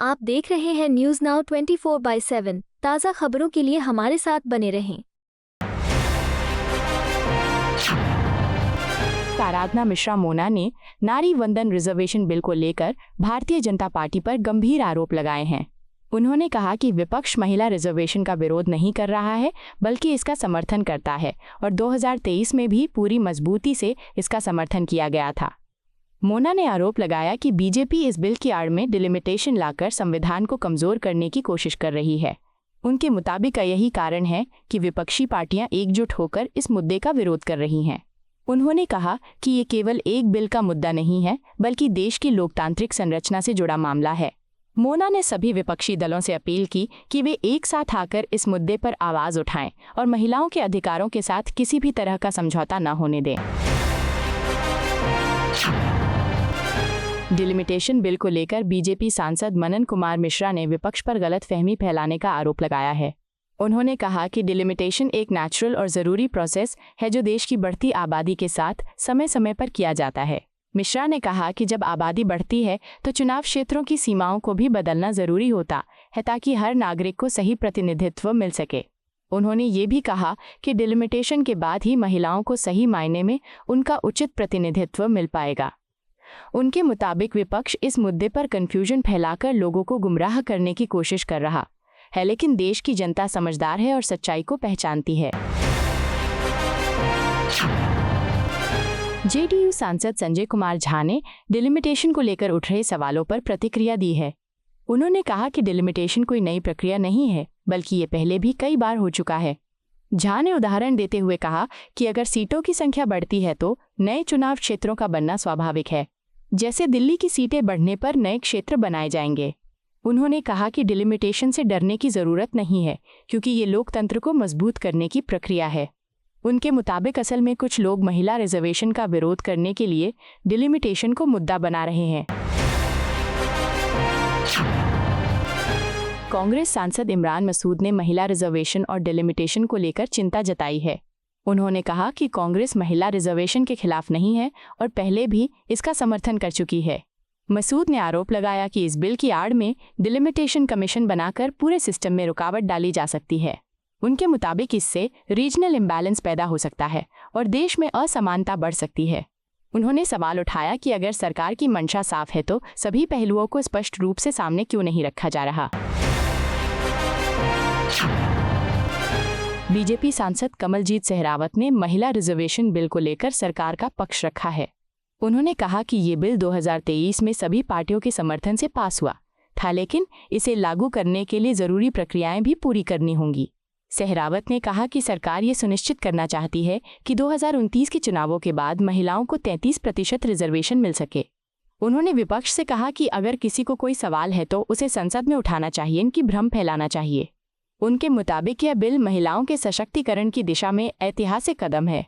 आप देख रहे हैं न्यूज नाउ 24/7 ताज़ा खबरों के लिए हमारे साथ बने रहें। आराधना मिश्रा मोना ने नारी वंदन रिजर्वेशन बिल को लेकर भारतीय जनता पार्टी पर गंभीर आरोप लगाए हैं। उन्होंने कहा कि विपक्ष महिला रिजर्वेशन का विरोध नहीं कर रहा है बल्कि इसका समर्थन करता है और 2023 में भी पूरी मजबूती से इसका समर्थन किया गया था। मोना ने आरोप लगाया कि बीजेपी इस बिल की आड़ में डिलिमिटेशन लाकर संविधान को कमजोर करने की कोशिश कर रही है। उनके मुताबिक यही कारण है कि विपक्षी पार्टियां एकजुट होकर इस मुद्दे का विरोध कर रही हैं। उन्होंने कहा कि ये केवल एक बिल का मुद्दा नहीं है बल्कि देश की लोकतांत्रिक संरचना से जुड़ा मामला है। मोना ने सभी विपक्षी दलों से अपील की कि वे एक साथ आकर इस मुद्दे पर आवाज उठाएं और महिलाओं के अधिकारों के साथ किसी भी तरह का समझौता न होने दें। डिलिमिटेशन बिल को लेकर बीजेपी सांसद मनन कुमार मिश्रा ने विपक्ष पर गलतफहमी फैलाने का आरोप लगाया है। उन्होंने कहा कि डिलिमिटेशन एक नेचुरल और ज़रूरी प्रोसेस है जो देश की बढ़ती आबादी के साथ समय समय पर किया जाता है। मिश्रा ने कहा कि जब आबादी बढ़ती है तो चुनाव क्षेत्रों की सीमाओं को भी बदलना ज़रूरी होता है ताकि हर नागरिक को सही प्रतिनिधित्व मिल सके। उन्होंने ये भी कहा कि डिलिमिटेशन के बाद ही महिलाओं को सही मायने में उनका उचित प्रतिनिधित्व मिल पाएगा। उनके मुताबिक विपक्ष इस मुद्दे पर कन्फ्यूजन फैलाकर लोगों को गुमराह करने की कोशिश कर रहा है, लेकिन देश की जनता समझदार है और सच्चाई को पहचानती है। जेडीयू सांसद संजय कुमार झा ने डिलिमिटेशन को लेकर उठ रहे सवालों पर प्रतिक्रिया दी है। उन्होंने कहा कि डिलिमिटेशन कोई नई प्रक्रिया नहीं है बल्कि ये पहले भी कई बार हो चुका है। झा ने उदाहरण देते हुए कहा कि अगर सीटों की संख्या बढ़ती है तो नए चुनाव क्षेत्रों का बनना स्वाभाविक है। जैसे दिल्ली की सीटें बढ़ने पर नए क्षेत्र बनाए जाएंगे। उन्होंने कहा कि डिलिमिटेशन से डरने की ज़रूरत नहीं है क्योंकि ये लोकतंत्र को मजबूत करने की प्रक्रिया है। उनके मुताबिक असल में कुछ लोग महिला रिजर्वेशन का विरोध करने के लिए डिलिमिटेशन को मुद्दा बना रहे हैं। कांग्रेस सांसद इमरान मसूद ने महिला रिजर्वेशन और डिलिमिटेशन को लेकर चिंता जताई है। उन्होंने कहा कि कांग्रेस महिला रिजर्वेशन के खिलाफ नहीं है और पहले भी इसका समर्थन कर चुकी है। मसूद ने आरोप लगाया कि इस बिल की आड़ में डिलिमिटेशन कमीशन बनाकर पूरे सिस्टम में रुकावट डाली जा सकती है। उनके मुताबिक इससे रीजनल इम्बैलेंस पैदा हो सकता है और देश में असमानता बढ़ सकती है। उन्होंने सवाल उठाया कि अगर सरकार की मंशा साफ है तो सभी पहलुओं को स्पष्ट रूप से सामने क्यों नहीं रखा जा रहा। बीजेपी सांसद कमलजीत सहरावत ने महिला रिजर्वेशन बिल को लेकर सरकार का पक्ष रखा है। उन्होंने कहा कि ये बिल 2023 में सभी पार्टियों के समर्थन से पास हुआ था, लेकिन इसे लागू करने के लिए ज़रूरी प्रक्रियाएं भी पूरी करनी होंगी। सहरावत ने कहा कि सरकार ये सुनिश्चित करना चाहती है कि 2029 के चुनावों के बाद महिलाओं को 33% रिजर्वेशन मिल सके। उन्होंने विपक्ष से कहा कि अगर किसी को कोई सवाल है तो उसे संसद में उठाना चाहिए, इनकी भ्रम फैलाना चाहिए। उनके मुताबिक यह बिल महिलाओं के सशक्तिकरण की दिशा में ऐतिहासिक कदम है।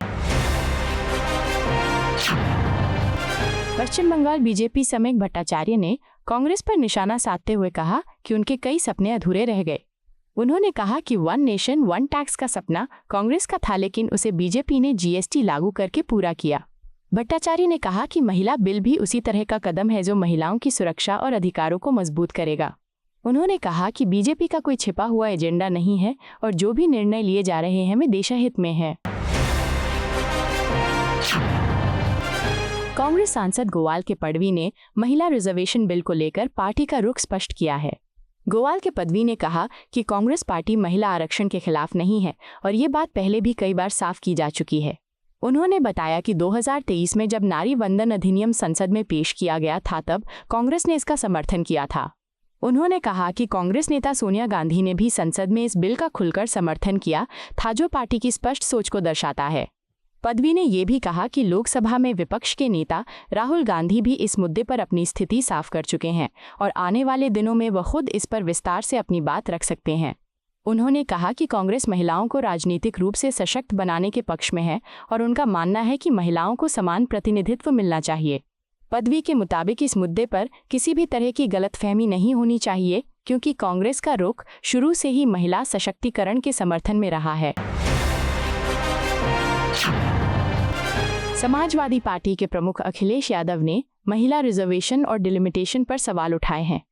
पश्चिम बंगाल बीजेपी समेत भट्टाचार्य ने कांग्रेस पर निशाना साधते हुए कहा कि उनके कई सपने अधूरे रह गए। उन्होंने कहा कि वन नेशन वन टैक्स का सपना कांग्रेस का था, लेकिन उसे बीजेपी ने जीएसटी लागू करके पूरा किया। भट्टाचार्य ने कहा कि महिला बिल भी उसी तरह का कदम है जो महिलाओं की सुरक्षा और अधिकारों को मजबूत करेगा। उन्होंने कहा कि बीजेपी का कोई छिपा हुआ एजेंडा नहीं है और जो भी निर्णय लिए जा रहे हैं वे देशहित में है। कांग्रेस सांसद गोवाल के पडवी ने महिला रिजर्वेशन बिल को लेकर पार्टी का रुख स्पष्ट किया है। गोवाल के पडवी ने कहा कि कांग्रेस पार्टी महिला आरक्षण के खिलाफ नहीं है और ये बात पहले भी कई बार साफ की जा चुकी है। उन्होंने बताया कि 2023 में जब नारी वंदन अधिनियम संसद में पेश किया गया था तब कांग्रेस ने इसका समर्थन किया था। उन्होंने कहा कि कांग्रेस नेता सोनिया गांधी ने भी संसद में इस बिल का खुलकर समर्थन किया था, जो पार्टी की स्पष्ट सोच को दर्शाता है। पडवी ने यह भी कहा कि लोकसभा में विपक्ष के नेता राहुल गांधी भी इस मुद्दे पर अपनी स्थिति साफ कर चुके हैं और आने वाले दिनों में वह खुद इस पर विस्तार से अपनी बात रख सकते हैं। उन्होंने कहा कि कांग्रेस महिलाओं को राजनीतिक रूप से सशक्त बनाने के पक्ष में है और उनका मानना है कि महिलाओं को समान प्रतिनिधित्व मिलना चाहिए। पडवी के मुताबिक इस मुद्दे पर किसी भी तरह की गलतफहमी नहीं होनी चाहिए क्योंकि कांग्रेस का रुख शुरू से ही महिला सशक्तिकरण के समर्थन में रहा है। समाजवादी पार्टी के प्रमुख अखिलेश यादव ने महिला रिजर्वेशन और डिलिमिटेशन पर सवाल उठाए हैं।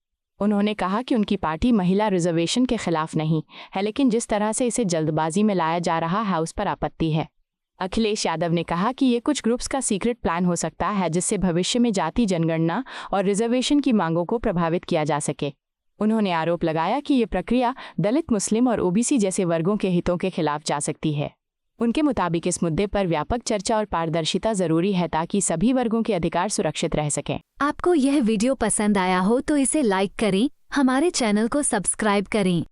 उन्होंने कहा कि उनकी पार्टी महिला रिजर्वेशन के खिलाफ नहीं है, लेकिन जिस तरह से इसे जल्दबाजी में लाया जा रहा है उस पर आपत्ति है। अखिलेश यादव ने कहा कि ये कुछ ग्रुप्स का सीक्रेट प्लान हो सकता है जिससे भविष्य में जाति जनगणना और रिजर्वेशन की मांगों को प्रभावित किया जा सके। उन्होंने आरोप लगाया कि ये प्रक्रिया दलित, मुस्लिम और ओबीसी जैसे वर्गों के हितों के खिलाफ जा सकती है। उनके मुताबिक इस मुद्दे पर व्यापक चर्चा और पारदर्शिता जरूरी है ताकि सभी वर्गों के अधिकार सुरक्षित रह सकें। आपको यह वीडियो पसंद आया हो तो इसे लाइक करें, हमारे चैनल को सब्सक्राइब करें।